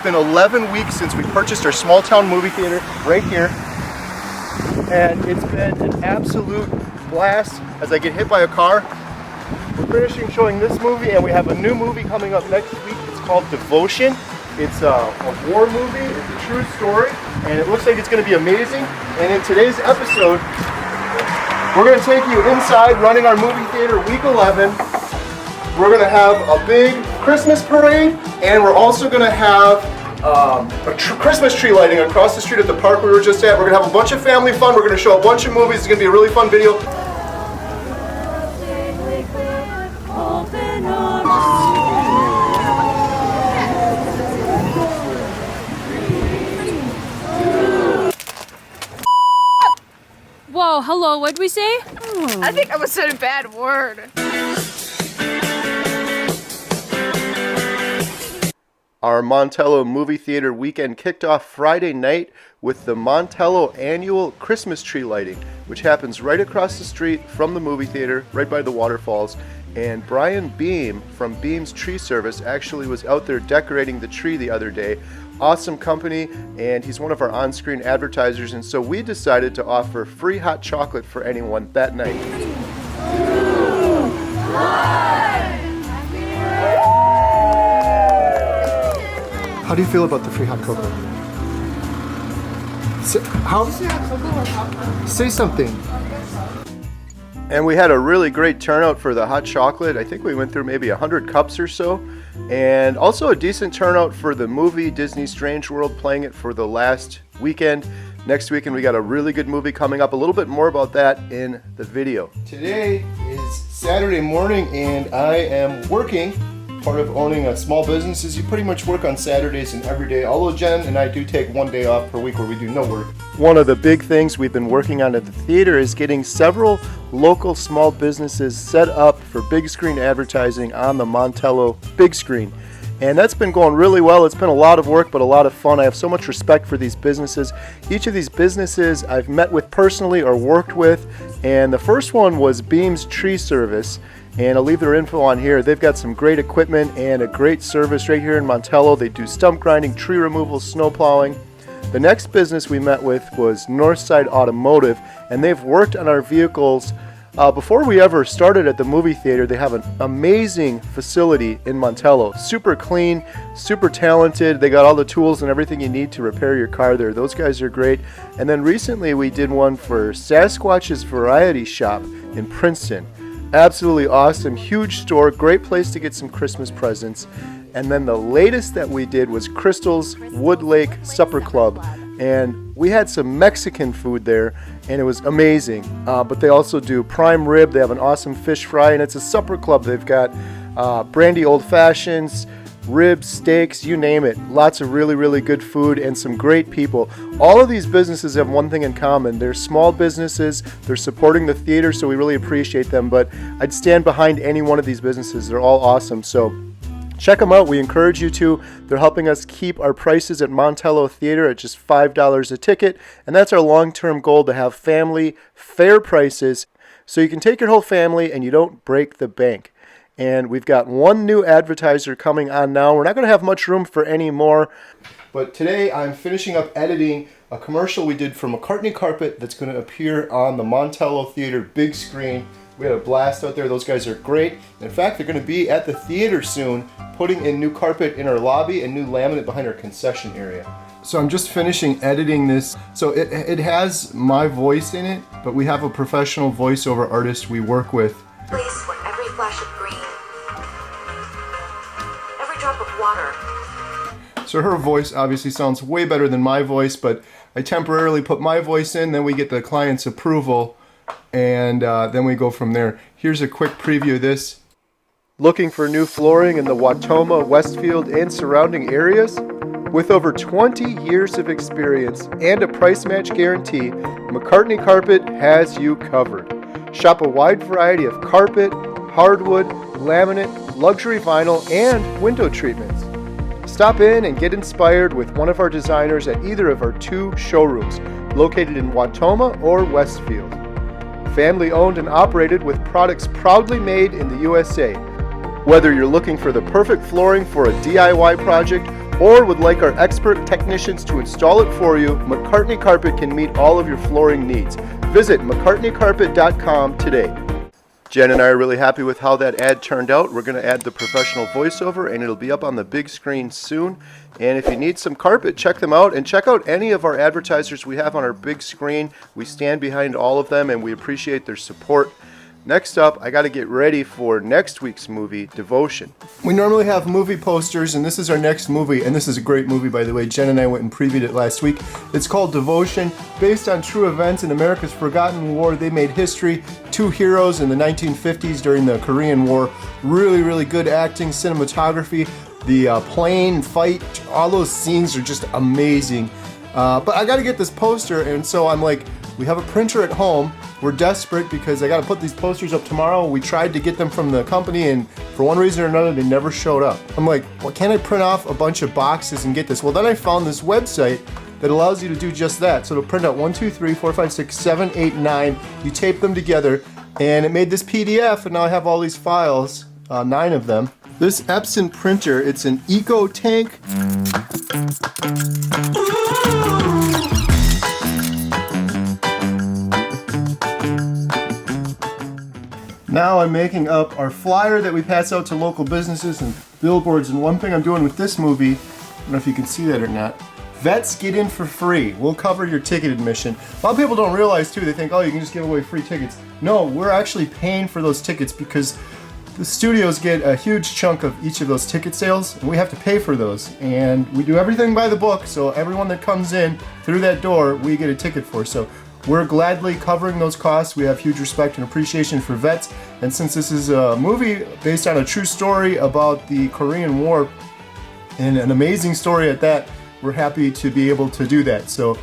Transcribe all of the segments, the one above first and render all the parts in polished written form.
It's been 11 weeks since we purchased our small town movie theater right here, and it's been an absolute blast as I get hit by a car. We're finishing showing this movie, and we have a new movie coming up next week. It's called Devotion. It's a war movie, it's a true story, and it looks like it's going to be amazing. And in today's episode, we're going to take you inside running our movie theater week 11. We're going to have a big Christmas parade, and we're also going to have a Christmas tree lighting across the street at the park we were just at. We're going to have a bunch of family fun. We're going to show a bunch of movies. It's going to be a really fun video. Whoa, hello, what'd we say? I think I said a bad word. Our Montello Movie Theater weekend kicked off Friday night with the Montello annual Christmas tree lighting, which happens right across the street from the movie theater, right by the waterfalls. And Brian Beam from Beam's Tree Service actually was out there decorating the tree the other day. Awesome company, and he's one of our on-screen advertisers, and so we decided to offer free hot chocolate for anyone that night. 2, 1. How do you feel about the free hot cocoa? Say something. And we had a really great turnout for the hot chocolate. I think we went through maybe 100 cups or so. And also a decent turnout for the movie Disney Strange World, playing it for the last weekend. Next weekend we got a really good movie coming up. A little bit more about that in the video. Today is Saturday morning and I am working. Part of owning a small business is you pretty much work on Saturdays and every day, although Jen and I do take one day off per week where we do no work. One of the big things we've been working on at the theater is getting several local small businesses set up for big screen advertising on the Montello big screen. And that's been going really well. It's been a lot of work, but a lot of fun. I have so much respect for these businesses. Each of these businesses I've met with personally or worked with. And the first one was Beam's Tree Service. And I'll leave their info on here. They've got some great equipment and a great service right here in Montello. They do stump grinding, tree removal, snow plowing. The next business we met with was Northside Automotive, and they've worked on our vehicles before we ever started at the movie theater. They have an amazing facility in Montello. Super clean, super talented. They got all the tools and everything you need to repair your car there. Those guys are great. And then recently we did one for Sasquatch's Variety Shop in Princeton. Absolutely awesome, huge store, great place to get some Christmas presents. And then the latest that we did was Crystal's Wood Lake Supper Club, and we had some Mexican food there, and it was amazing. But they also do prime rib, they have an awesome fish fry, and it's a supper club. They've got brandy old fashions, ribs, steaks, you name it. Lots of really, really good food and some great people. All of these businesses have one thing in common. They're small businesses. They're supporting the theater, so we really appreciate them. But I'd stand behind any one of these businesses. They're all awesome. So check them out. We encourage you to. They're helping us keep our prices at Montello Theater at just $5 a ticket. And that's our long-term goal, to have family fair prices so you can take your whole family and you don't break the bank. And we've got one new advertiser coming on now. We're not going to have much room for any more. But today I'm finishing up editing a commercial we did for McCartney Carpet that's going to appear on the Montello Theater big screen. We had a blast out there. Those guys are great. In fact, they're going to be at the theater soon, putting in new carpet in our lobby and new laminate behind our concession area. So I'm just finishing editing this. So it has my voice in it, but we have a professional voiceover artist we work with. Place where every flash of green, every drop of water. So her voice obviously sounds way better than my voice, but I temporarily put my voice in, then we get the client's approval, and then we go from there. Here's a quick preview of this. Looking for new flooring in the Wautoma, Westfield, and surrounding areas? With over 20 years of experience and a price match guarantee, McCartney Carpet has you covered. Shop a wide variety of carpet, hardwood, laminate, luxury vinyl, and window treatments. Stop in and get inspired with one of our designers at either of our 2 showrooms, located in Wautoma or Westfield. Family owned and operated with products proudly made in the USA. Whether you're looking for the perfect flooring for a DIY project or would like our expert technicians to install it for you, McCartney Carpet can meet all of your flooring needs. Visit mccartneycarpet.com today. Jen and I are really happy with how that ad turned out. We're going to add the professional voiceover and it'll be up on the big screen soon. And if you need some carpet, check them out and check out any of our advertisers we have on our big screen. We stand behind all of them and we appreciate their support. Next up, I got to get ready for next week's movie, Devotion. We normally have movie posters, and this is our next movie, and this is a great movie, by the way. Jen and I went and previewed it last week. It's called Devotion, based on true events in America's forgotten war. They made history. Two heroes in the 1950s during the Korean War. Really, really good acting, cinematography. The plane fight, all those scenes are just amazing. But I got to get this poster, and so I'm like, we have a printer at home. We're desperate because I got to put these posters up tomorrow. We tried to get them from the company and for one reason or another they never showed up. I'm like, well, can't I print off a bunch of boxes and get this? Well, then I found this website that allows you to do just that. So it'll print out 1, 2, 3, 4, 5, 6, 7, 8, 9. You tape them together and it made this PDF and now I have all these files, 9 of them. This Epson printer, it's an Eco Tank. Now I'm making up our flyer that we pass out to local businesses and billboards. And one thing I'm doing with this movie, I don't know if you can see that or not, vets get in for free. We'll cover your ticket admission. A lot of people don't realize too, they think, oh, you can just give away free tickets. No, we're actually paying for those tickets because the studios get a huge chunk of each of those ticket sales and we have to pay for those. And we do everything by the book, so everyone that comes in through that door, we get a ticket for. So we're gladly covering those costs. We have huge respect and appreciation for vets. And since this is a movie based on a true story about the Korean War, and an amazing story at that, we're happy to be able to do that. So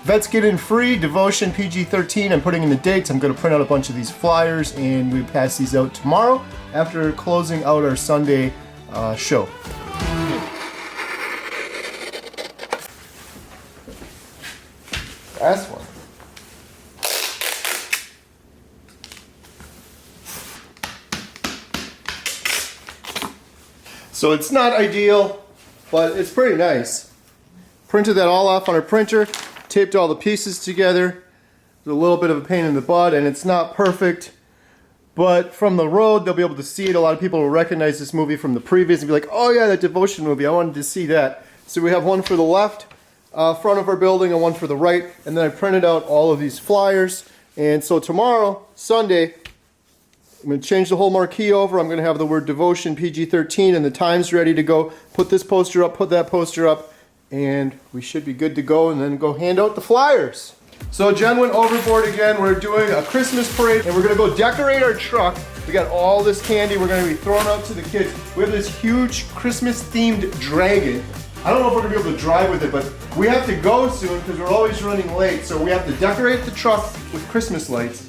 vets get in free, Devotion PG-13. I'm putting in the dates. I'm going to print out a bunch of these flyers and we pass these out tomorrow after closing out our Sunday show. Last one. So it's not ideal, but it's pretty nice. Printed that all off on our printer, taped all the pieces together. It's a little bit of a pain in the butt and it's not perfect, but from the road they'll be able to see it. A lot of people will recognize this movie from the previous and be like, oh yeah, that Devotion movie, I wanted to see that. So we have one for the left front of our building and one for the right, and then I printed out all of these flyers. And so tomorrow, Sunday, I'm going to change the whole marquee over. I'm going to have the word Devotion PG-13 and the times ready to go. Put this poster up, put that poster up, and we should be good to go and then go hand out the flyers. So Jen went overboard again. We're doing a Christmas parade and we're going to go decorate our truck. We got all this candy we're going to be throwing out to the kids. We have this huge Christmas themed dragon. I don't know if we're going to be able to drive with it, but we have to go soon because we're always running late. So we have to decorate the truck with Christmas lights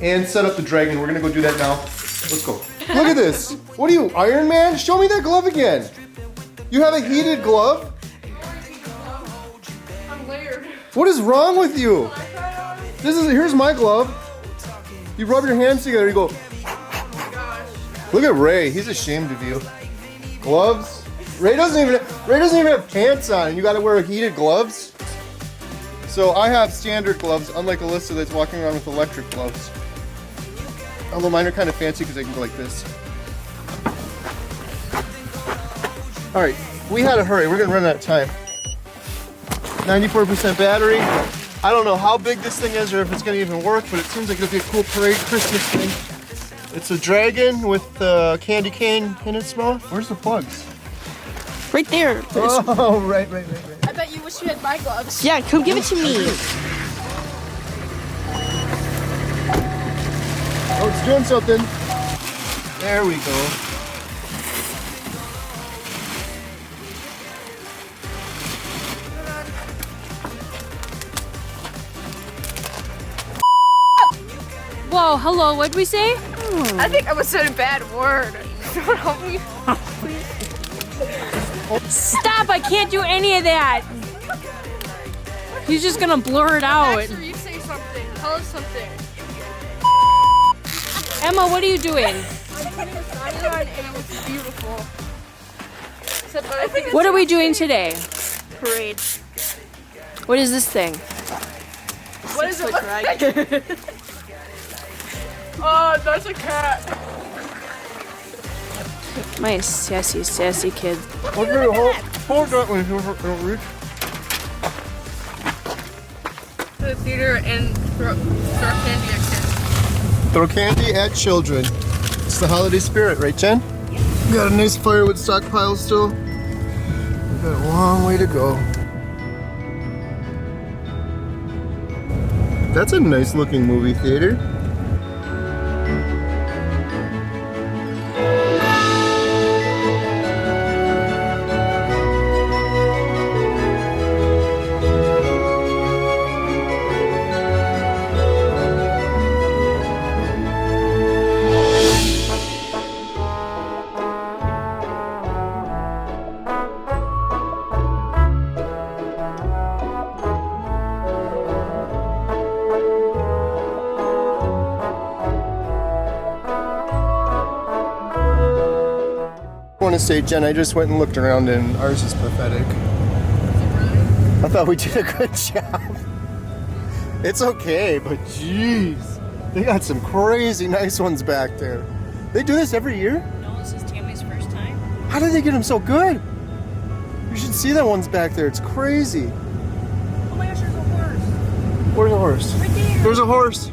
and set up the dragon. We're gonna go do that now. Let's go. Look at this. What are you, Iron Man? Show me that glove again. You have a heated glove? I'm layered. What is wrong with you? Here's my glove. You rub your hands together, you go. Look at Ray, he's ashamed of you. Gloves? Ray doesn't even have pants on and you gotta wear heated gloves? So I have standard gloves, unlike Alyssa that's walking around with electric gloves. Although mine are kind of fancy because they can go like this. All right, we had to hurry. We're gonna run out of time. 94% battery. I don't know how big this thing is or if it's gonna even work, but it seems like it'll be a cool parade Christmas thing. It's a dragon with a candy cane in its mouth. Where's the plugs? Right there. Oh, right. I bet you wish you had my gloves. Yeah, come give it to me. Oh, it's doing something. There we go. Whoa, hello, what'd we say? I think I said a bad word. Don't help me. Stop, I can't do any of that. He's just gonna blur it out. Baxter, you say something. Tell us something. Emma, what are you doing? I'm putting a sign on and it looks beautiful. What are we doing today? Parade. What is this thing? What is it look like? Oh, that's a cat. My sassy kid. Hold that one. Don't reach. To the theater and throw candy at kids. Throw candy at children. It's the holiday spirit, right, Jen? Yeah. Got a nice firewood stockpile still. We've got a long way to go. That's a nice looking movie theater. I want to say, Jen, I just went and looked around and ours is pathetic. I thought we did a good job. It's okay, but jeez, they got some crazy nice ones back there. They do this every year? No, this is Tammy's first time. How did they get them so good? You should see that one's back there. It's crazy. Oh my gosh, there's a horse. Where's the horse? Right there. There's a horse.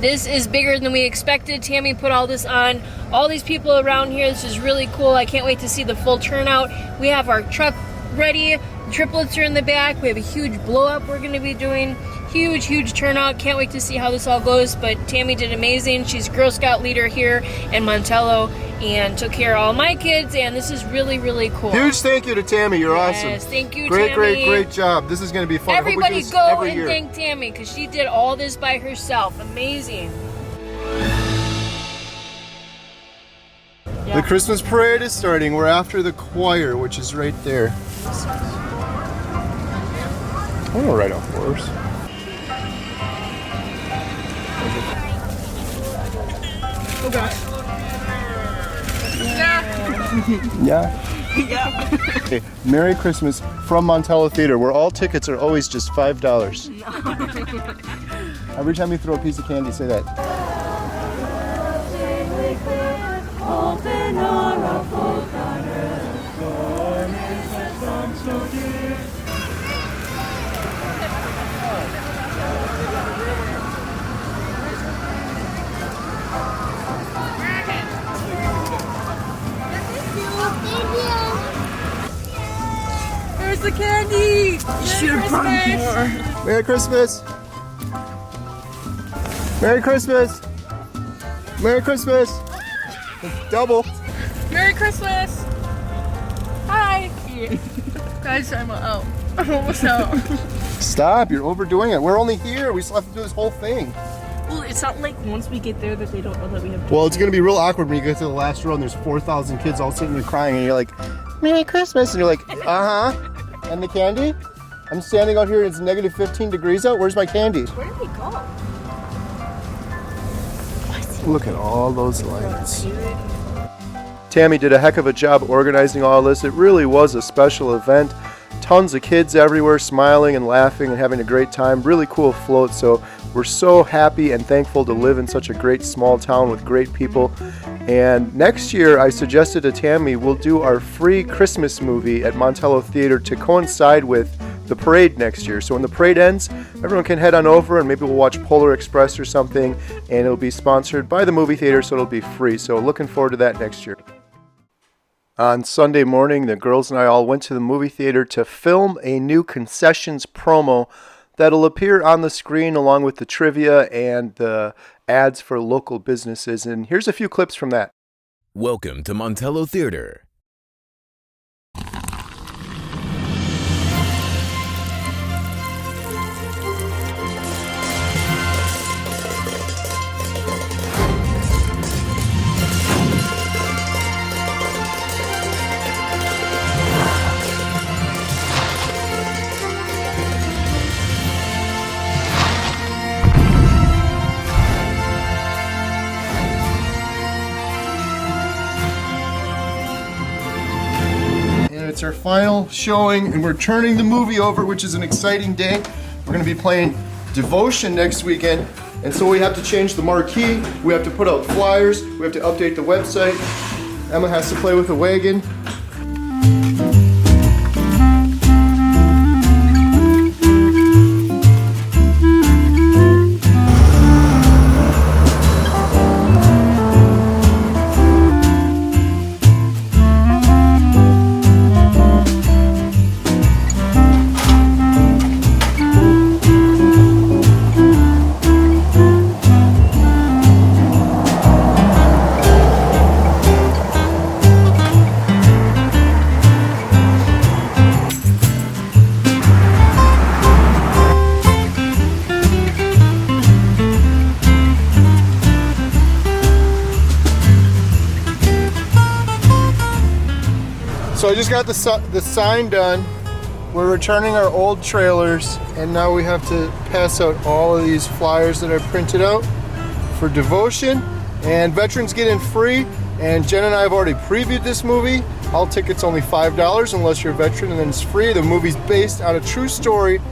This is bigger than we expected. Tammy put all this on. All these people around here. This is really cool. I can't wait to see the full turnout. We have our truck ready. Triplets are in the back. We have a huge blow up we're going to be doing. Huge turnout. Can't wait to see how this all goes. But Tammy did amazing. She's Girl Scout leader here in Montello and took care of all my kids. And this is really cool. Huge thank you to Tammy. You're awesome. Yes, thank you, Great, Tammy. great job. This is going to be fun. Everybody go every and year. thank Tammy because she did all this by herself. Amazing. The Christmas parade is starting. We're after the choir, which is right there. I want to ride a horse. Oh gosh. Yeah. Okay, Merry Christmas from Montello Theater, where all tickets are always just $5. Every time you throw a piece of candy, say that. There's the candy. Merry Christmas! Merry Christmas! Merry Christmas! Double. Merry Christmas. Hi. Guys, I'm out. I'm almost out. Stop, you're overdoing it. We're only here. We still have to do this whole thing. Well, it's not like once we get there that they don't know that we have to. Well, it's going to be real awkward when you get to the last row and there's 4,000 kids all sitting there crying and you're like, Merry Christmas! And you're like, uh-huh. And the candy? I'm standing out here and it's negative 15 degrees out. Where's my candy? Where did we go? Look at all those lights. Tammy did a heck of a job organizing all this. It really was a special event. Tons of kids everywhere smiling and laughing and having a great time. Really cool float. So we're so happy and thankful to live in such a great small town with great people. And next year, I suggested to Tammy, we'll do our free Christmas movie at Montello Theater to coincide with the parade next year. So when the parade ends, everyone can head on over and maybe we'll watch Polar Express or something, and it'll be sponsored by the movie theater, so it'll be free. So looking forward to that next year. On Sunday morning, the girls and I all went to the movie theater to film a new concessions promo that'll appear on the screen along with the trivia and the ads for local businesses. And here's a few clips from that. Welcome to Montello Theater. our final showing, and we're turning the movie over, which is an exciting day. We're going to be playing Devotion next weekend, and so we have to change the marquee, we have to put out flyers, we have to update the website. Emma has to play with the wagon. So I just got the sign done. We're returning our old trailers, and now we have to pass out all of these flyers that I printed out for Devotion. And veterans get in free, and Jen and I have already previewed this movie. All tickets only $5 unless you're a veteran, and then it's free. The movie's based on a true story.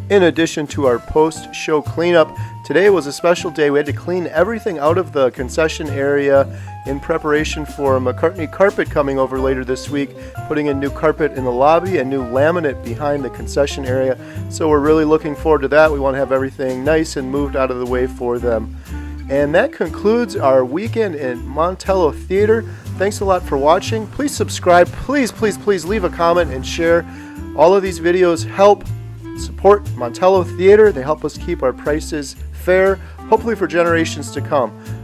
In addition to our post-show cleanup, today was a special day. We had to clean everything out of the concession area in preparation for McCartney Carpet coming over later this week, putting in new carpet in the lobby and new laminate behind the concession area. So we're really looking forward to that. We want to have everything nice and moved out of the way for them. And that concludes our weekend in Montello Theater. Thanks a lot for watching. Please subscribe. Please leave a comment and share. All of these videos help support Montello Theater. They help us keep our prices fair, hopefully for generations to come.